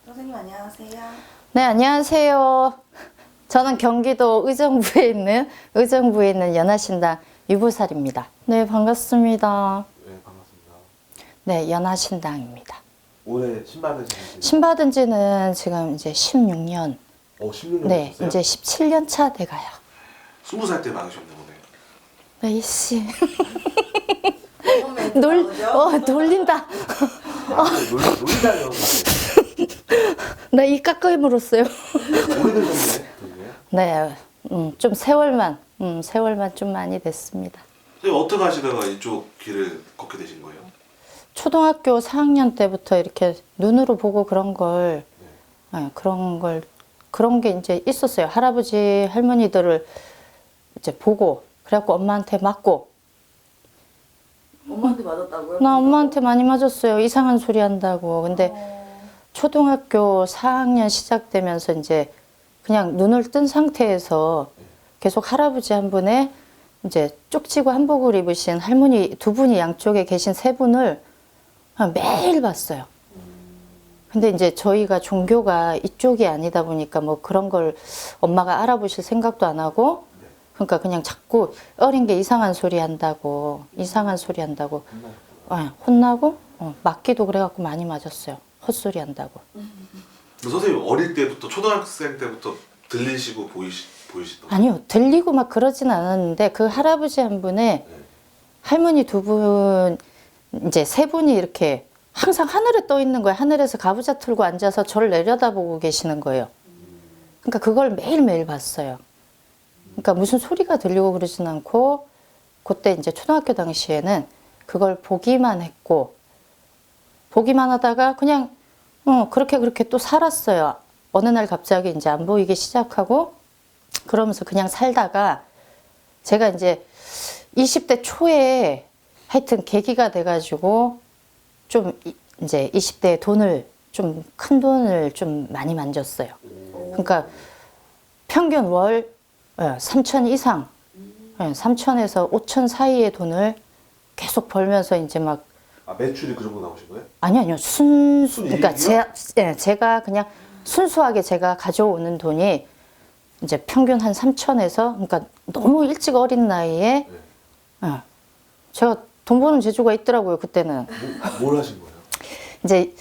선생님 안녕하세요. 네, 안녕하세요. 저는 경기도 의정부에 있는 연하신당 유부살입니다. 네, 반갑습니다. 네, 반갑습니다. 네, 연하신당입니다. 올해 신받은 지 신받은 지는 지금 이제 16년. 16년 네, 되셨어요? 이제 17년 차 돼가요. 20살 때 받으셨네, 오늘. 네, 이씨. 어떤 멘트 나오죠? 놀린다. 놀리다요. 나 이 깎아이 물었어요. 오래되셨네, 되게. 네, 좀 세월만 좀 많이 됐습니다. 선생님, 어떻게 하시다가 이쪽 길을 걷게 되신 거예요? 초등학교 4학년 때부터 이렇게 눈으로 보고 그런 게 이제 있었어요. 할아버지, 할머니들을 이제 보고, 그래갖고 엄마한테 맞고. 엄마한테 맞았다고요? 나 엄마한테 많이 맞았어요. 이상한 소리 한다고. 근데 초등학교 4학년 시작되면서 이제 그냥 눈을 뜬 상태에서 계속 할아버지 한 분에 이제 쪽지고 한복을 입으신 할머니 두 분이 양쪽에 계신 세 분을 매일 봤어요. 근데 이제 저희가 종교가 이쪽이 아니다 보니까 뭐 그런 걸 엄마가 알아보실 생각도 안 하고, 그러니까 그냥 자꾸 어린 게 이상한 소리 한다고 혼나고 맞기도 그래갖고 많이 맞았어요. 헛소리 한다고. 선생님, 어릴 때부터, 초등학생 때부터 들리시고 보이시던 아니요, 들리고 막 그러진 않았는데 그 할아버지 한 분에 할머니 두 분, 이제 세 분이 이렇게 항상 하늘에 떠 있는 거예요. 하늘에서 가부좌 틀고 앉아서 저를 내려다보고 계시는 거예요. 그러니까 그걸 매일매일 봤어요. 그러니까 무슨 소리가 들리고 그러진 않고, 그때 이제 초등학교 당시에는 그걸 보기만 했고, 보기만 하다가 그냥 그렇게 또 살았어요. 어느 날 갑자기 이제 안 보이기 시작하고, 그러면서 그냥 살다가 제가 이제 20대 초에 하여튼 계기가 돼가지고 좀 이제 20대에 큰 돈을 좀 많이 만졌어요. 그러니까 평균 월 3천 이상, 3천에서 5천 사이의 돈을 계속 벌면서 이제 막. 매출이 그 정도 나오신 거예요? 아니요. 그러니까 제가 그냥 순수하게 제가 가져오는 돈이 이제 평균 한 3천에서, 그러니까 너무 일찍 어린 나이에 제가 돈 버는 재주가 있더라고요, 그때는. 뭘 하신 거예요? 이제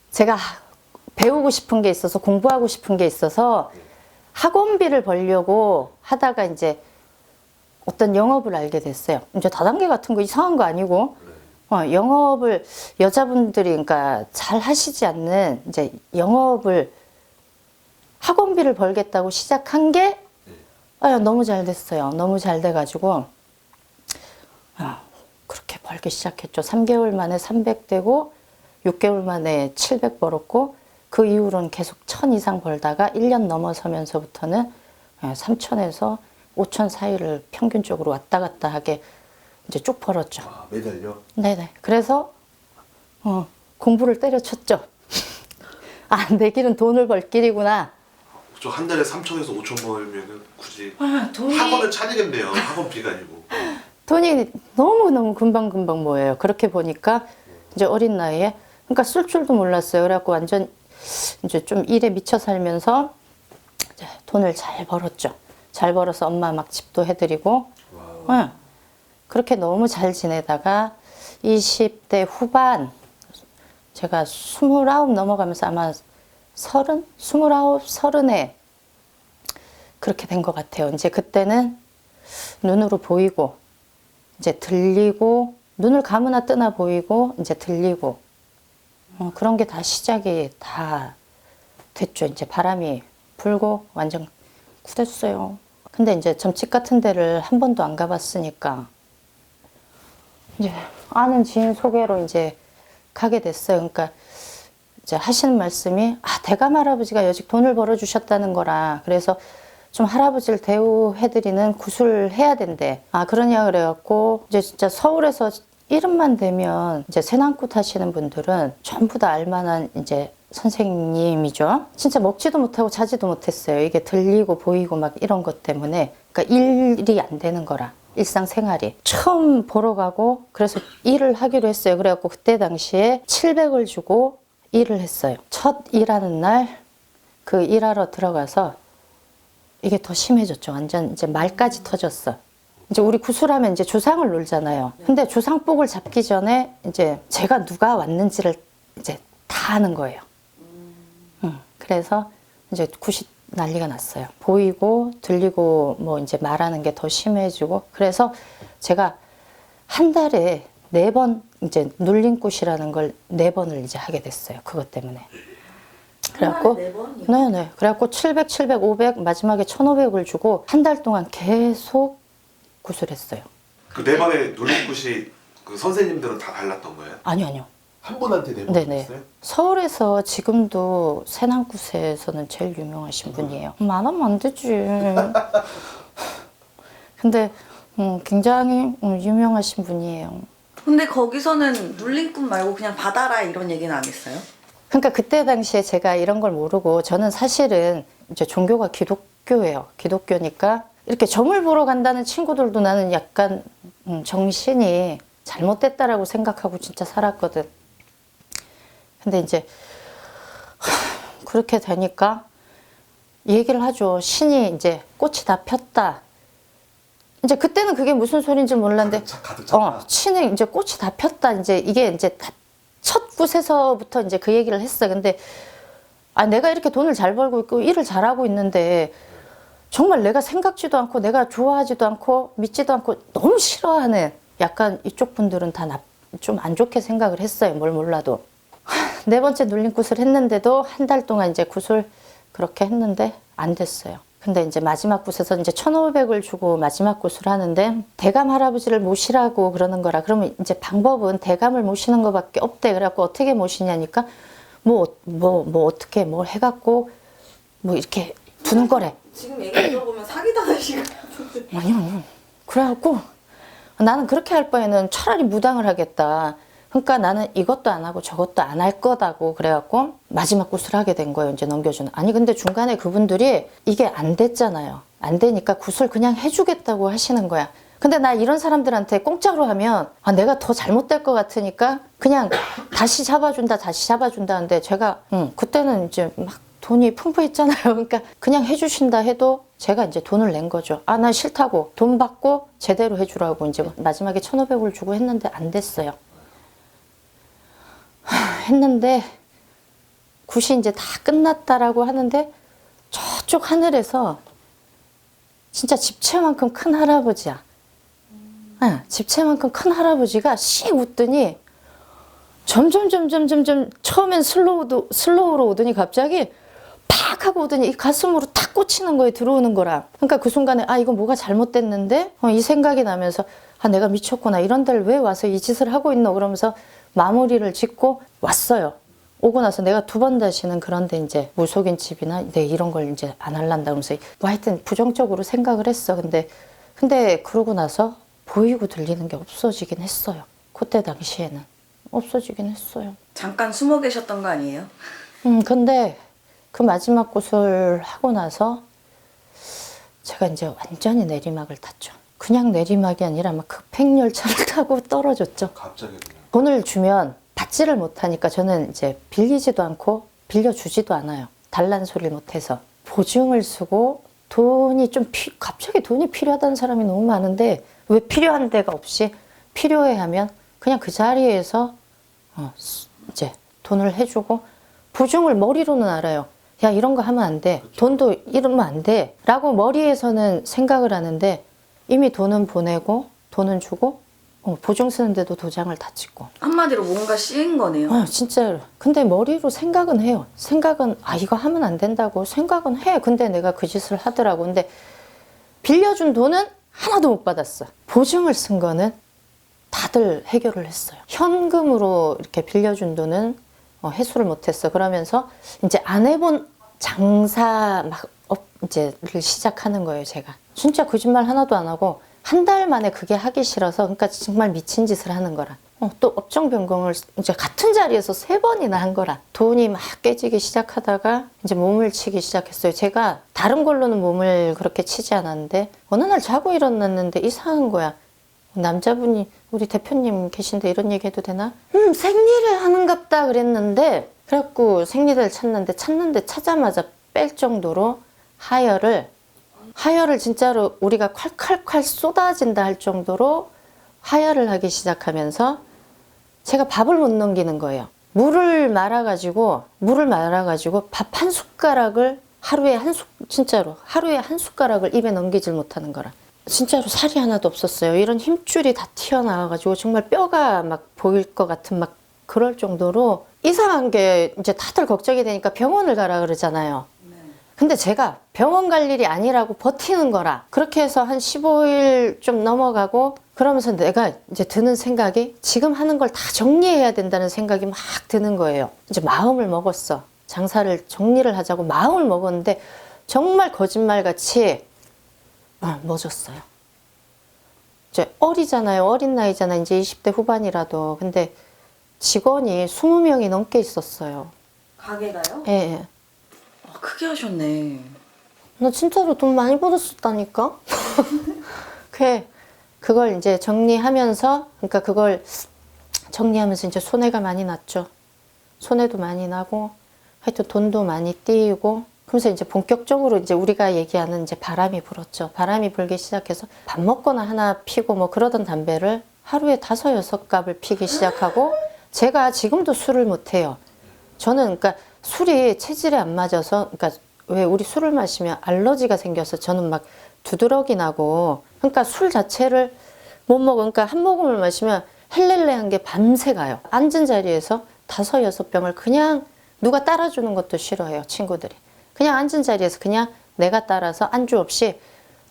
제가 배우고 싶은 게 있어서, 공부하고 싶은 게 있어서 학원비를 벌려고 하다가 이제 어떤 영업을 알게 됐어요. 이제 다단계 같은 거 이상한 거 아니고, 영업을 여자분들이 그러니까 잘 하시지 않는 이제 영업을 학원비를 벌겠다고 시작한 게 너무 잘 됐어요. 너무 잘 돼가지고 그렇게 벌기 시작했죠. 3개월 만에 300 되고 6개월 만에 700 벌었고, 그 이후로는 계속 1000 이상 벌다가 1년 넘어서면서부터는 3000에서 5000 사이를 평균적으로 왔다 갔다 하게 이제 쭉 벌었죠. 매달요? 네네. 그래서 공부를 때려쳤죠. 내 길은 돈을 벌 길이구나. 저 한 달에 3천에서 5천 벌면은 굳이 돈이 학원을 차리겠네요. 학원비가 아니고. 돈이 너무너무 금방금방 모여요. 그렇게 보니까 이제 어린 나이에, 그러니까 쓸 줄도 몰랐어요. 그래갖고 완전 이제 좀 일에 미쳐 살면서 이제 돈을 잘 벌었죠. 잘 벌어서 엄마 막 집도 해드리고, 그렇게 너무 잘 지내다가 20대 후반, 제가 29 넘어가면서 아마 30, 29, 30에 그렇게 된 것 같아요. 이제 그때는 눈으로 보이고, 이제 들리고, 눈을 감으나 뜨나 보이고, 이제 들리고, 그런 게 다 시작이 다 됐죠. 이제 바람이 불고 완전 굳었어요. 근데 이제 점집 같은 데를 한 번도 안 가봤으니까 이제 아는 지인 소개로 이제 가게 됐어요. 그러니까 이제 하시는 말씀이 대감 할아버지가 여직 돈을 벌어주셨다는 거라, 그래서 좀 할아버지를 대우해드리는 구슬 해야 된대. 그러냐 그래갖고 이제 진짜 서울에서 이름만 대면 이제 세난꽃 하시는 분들은 전부 다 알만한 이제 선생님이죠. 진짜 먹지도 못하고 자지도 못했어요. 이게 들리고 보이고 막 이런 것 때문에. 그러니까 일이 안 되는 거라. 일상생활이. 처음 보러 가고 그래서 일을 하기로 했어요. 그래갖고 그때 당시에 700을 주고 일을 했어요. 첫 일하는 날 그 일하러 들어가서 이게 더 심해졌죠. 완전 이제 말까지 터졌어. 이제 우리 구슬하면 이제 주상을 놀잖아요. 근데 주상복을 잡기 전에 이제 제가 누가 왔는지를 이제 다 아는 거예요. 그래서 이제 굿이 난리가 났어요. 보이고 들리고 뭐 이제 말하는 게 더 심해지고 그래서 제가 한 달에 4번 이제 눌린 굿이라는 걸 4번을 이제 하게 됐어요. 그것 때문에. 그래갖고 네 번이요? 네네. 그래갖고 700, 700, 500 마지막에 1,500을 주고 한 달 동안 계속 구슬했어요. 그 4번의 눌림굿이 그 선생님들은 다 달랐던 거예요? 아니요. 한 분한테 4번 네네. 했어요? 서울에서 지금도 세난굿에서는 제일 유명하신 분이에요. 말하면 안 되지. 근데 굉장히 유명하신 분이에요. 근데 거기서는 눌린 꿈 말고 그냥 받아라 이런 얘기는 안 했어요? 그러니까 그때 당시에 제가 이런 걸 모르고 저는 사실은 이제 종교가 기독교예요. 기독교니까 이렇게 점을 보러 간다는 친구들도 나는 약간 정신이 잘못됐다라고 생각하고 진짜 살았거든. 근데 이제 그렇게 되니까 얘기를 하죠. 신이 이제 꽃이 다 폈다. 이제 그때는 그게 무슨 소리인지 몰랐는데 가득 찼다. 신이 이제 꽃이 다 폈다. 이제 이게 이제 첫 굿에서부터 이제 그 얘기를 했어. 근데 내가 이렇게 돈을 잘 벌고 있고 일을 잘하고 있는데 정말 내가 생각지도 않고 내가 좋아하지도 않고 믿지도 않고 너무 싫어하는 약간 이쪽 분들은 다 좀 안 좋게 생각을 했어요. 뭘 몰라도. 4번째 눌린 굿을 했는데도 한 달 동안 이제 굿을 그렇게 했는데 안 됐어요. 근데 이제 마지막 굿에서 이제 1,500을 주고 마지막 굿을 하는데 대감 할아버지를 모시라고 그러는 거라. 그러면 이제 방법은 대감을 모시는 것밖에 없대. 그래갖고 어떻게 모시냐니까 뭐 어떻게 뭘 해갖고 뭐 이렇게 두는 거래. 지금 얘기 들어보면 사기당하실 것 같은데. 아니요. 그래갖고 나는 그렇게 할 바에는 차라리 무당을 하겠다. 그러니까 나는 이것도 안 하고 저것도 안 할 거다고 그래갖고 마지막 굿을 하게 된 거예요. 이제 넘겨주는. 아니 근데 중간에 그분들이 이게 안 됐잖아요. 안 되니까 굿을 그냥 해주겠다고 하시는 거야. 근데 나 이런 사람들한테 공짜로 하면 내가 더 잘못될 것 같으니까 그냥 다시 잡아준다 하는데 제가 그때는 이제 막 돈이 풍부했잖아요. 그러니까 그냥 해주신다 해도 제가 이제 돈을 낸 거죠. 난 싫다고 돈 받고 제대로 해주라고 이제 마지막에 1,500을 주고 했는데 안 됐어요. 했는데 굿이 이제 다 끝났다라고 하는데 저쪽 하늘에서 진짜 집채만큼 큰 할아버지야. 집채만큼 큰 할아버지가 씩 웃더니 점점 처음엔 슬로우로 오더니 갑자기 팍 하고 오더니 이 가슴으로 탁 꽂히는 거에 들어오는 거라. 그러니까 그 순간에 이거 뭐가 잘못됐는데 이 생각이 나면서 내가 미쳤구나. 이런 데를 왜 와서 이 짓을 하고 있노 그러면서 마무리를 짓고 왔어요. 오고 나서 내가 2번 다시는 그런데 이제 무속인 집이나 이런 걸 이제 안 할란다 그러면서 뭐 하여튼 부정적으로 생각을 했어. 근데 그러고 나서 보이고 들리는 게 없어지긴 했어요. 그때 당시에는 없어지긴 했어요. 잠깐 숨어 계셨던 거 아니에요? 근데 그 마지막 굿을 하고 나서 제가 이제 완전히 내리막을 탔죠. 그냥 내리막이 아니라 막 급행열차를 타고 떨어졌죠. 갑자기 그냥. 돈을 주면 받지를 못하니까 저는 이제 빌리지도 않고 빌려주지도 않아요. 달란 소리를 못해서. 보증을 쓰고 돈이 갑자기 돈이 필요하다는 사람이 너무 많은데 왜 필요한 데가 없이 필요해 하면 그냥 그 자리에서 이제 돈을 해주고 보증을 머리로는 알아요. 야 이런 거 하면 안 돼. 돈도 이러면 안 돼. 라고 머리에서는 생각을 하는데 이미 돈은 보내고 돈은 주고 보증 쓰는데도 도장을 다 찍고. 한마디로 뭔가 씌인 거네요. 진짜로. 근데 머리로 생각은 해요. 생각은 이거 하면 안 된다고 생각은 해. 근데 내가 그 짓을 하더라고. 근데 빌려준 돈은 하나도 못 받았어. 보증을 쓴 거는 다들 해결을 했어요. 현금으로 이렇게 빌려준 돈은 회수를 못했어. 그러면서 이제 안 해본 장사 이제를 시작하는 거예요. 제가 진짜 거짓말 하나도 안 하고 한 달 만에 그게 하기 싫어서 그러니까 정말 미친 짓을 하는 거라. 또 업종 변경을 이제 같은 자리에서 3번이나 한 거라. 돈이 막 깨지기 시작하다가 이제 몸을 치기 시작했어요. 제가 다른 걸로는 몸을 그렇게 치지 않았는데 어느 날 자고 일어났는데 이상한 거야. 남자분이 우리 대표님 계신데 이런 얘기 해도 되나? 생리를 하는갑다 그랬는데 그래갖고 생리대를 찾는데 찾자마자 뺄 정도로 하혈을 진짜로 우리가 콸콸콸 쏟아진다 할 정도로 하혈을 하기 시작하면서 제가 밥을 못 넘기는 거예요. 물을 말아가지고 밥 한 숟가락을 진짜로 하루에 한 숟가락을 입에 넘기질 못하는 거라. 진짜로 살이 하나도 없었어요. 이런 힘줄이 다 튀어나와가지고 정말 뼈가 막 보일 것 같은 막 그럴 정도로 이상한 게 이제 다들 걱정이 되니까 병원을 가라 그러잖아요. 근데 제가 병원 갈 일이 아니라고 버티는 거라. 그렇게 해서 한 15일 좀 넘어가고 그러면서 내가 이제 드는 생각이 지금 하는 걸 다 정리해야 된다는 생각이 막 드는 거예요. 이제 마음을 먹었어. 장사를 정리를 하자고 마음을 먹었는데 정말 거짓말같이 멎었어요. 이제 어리잖아요. 어린 나이잖아요. 이제 20대 후반이라도. 근데 직원이 20명이 넘게 있었어요. 가게가요? 예, 예. 크게 하셨네. 나 진짜로 돈 많이 벌었었다니까? 그걸 이제 정리하면서, 그러니까 그걸 정리하면서 이제 손해가 많이 났죠. 손해도 많이 나고, 하여튼 돈도 많이 띄이고, 그러면서 이제 본격적으로 이제 우리가 얘기하는 이제 바람이 불었죠. 바람이 불기 시작해서 밥 먹거나 하나 피고 뭐 그러던 담배를 하루에 5, 6갑을 피기 시작하고, 제가 지금도 술을 못 해요. 저는 그러니까 술이 체질에 안 맞아서, 그러니까 왜 우리 술을 마시면 알러지가 생겨서 저는 막 두드러기 나고, 그러니까 술 자체를 못 먹어. 그러니까 한 모금을 마시면 헬렐레한 게 밤새 가요. 앉은 자리에서 5, 6병을 그냥 누가 따라주는 것도 싫어해요, 친구들이. 그냥 앉은 자리에서 그냥 내가 따라서 안주 없이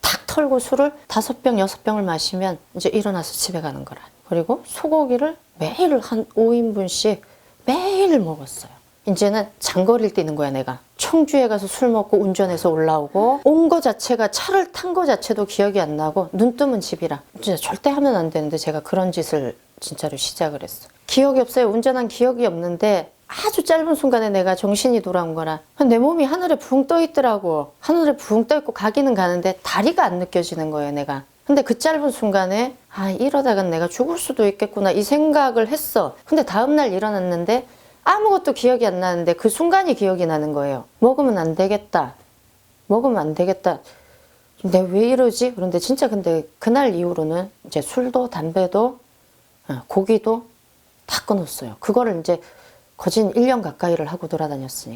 탁 털고 술을 5병, 6병을 마시면 이제 일어나서 집에 가는 거라. 그리고 소고기를 매일 한 5인분씩 매일 먹었어요. 이제는 장거리를 뛰는 거야, 내가. 청주에 가서 술 먹고 운전해서 올라오고, 온 거 자체가 차를 탄 거 자체도 기억이 안 나고, 눈 뜨면 집이라. 진짜 절대 하면 안 되는데 제가 그런 짓을 진짜로 시작을 했어. 기억이 없어요. 운전한 기억이 없는데 아주 짧은 순간에 내가 정신이 돌아온 거라. 내 몸이 하늘에 붕 떠 있더라고. 하늘에 붕 떠 있고 가기는 가는데 다리가 안 느껴지는 거예요, 내가. 근데 그 짧은 순간에 이러다간 내가 죽을 수도 있겠구나 이 생각을 했어. 근데 다음날 일어났는데 아무것도 기억이 안 나는데 그 순간이 기억이 나는 거예요. 먹으면 안 되겠다. 먹으면 안 되겠다. 내가 왜 이러지? 그런데 진짜 근데 그날 이후로는 이제 술도 담배도 고기도 다 끊었어요. 그거를 이제 거진 1년 가까이를 하고 돌아다녔으니까.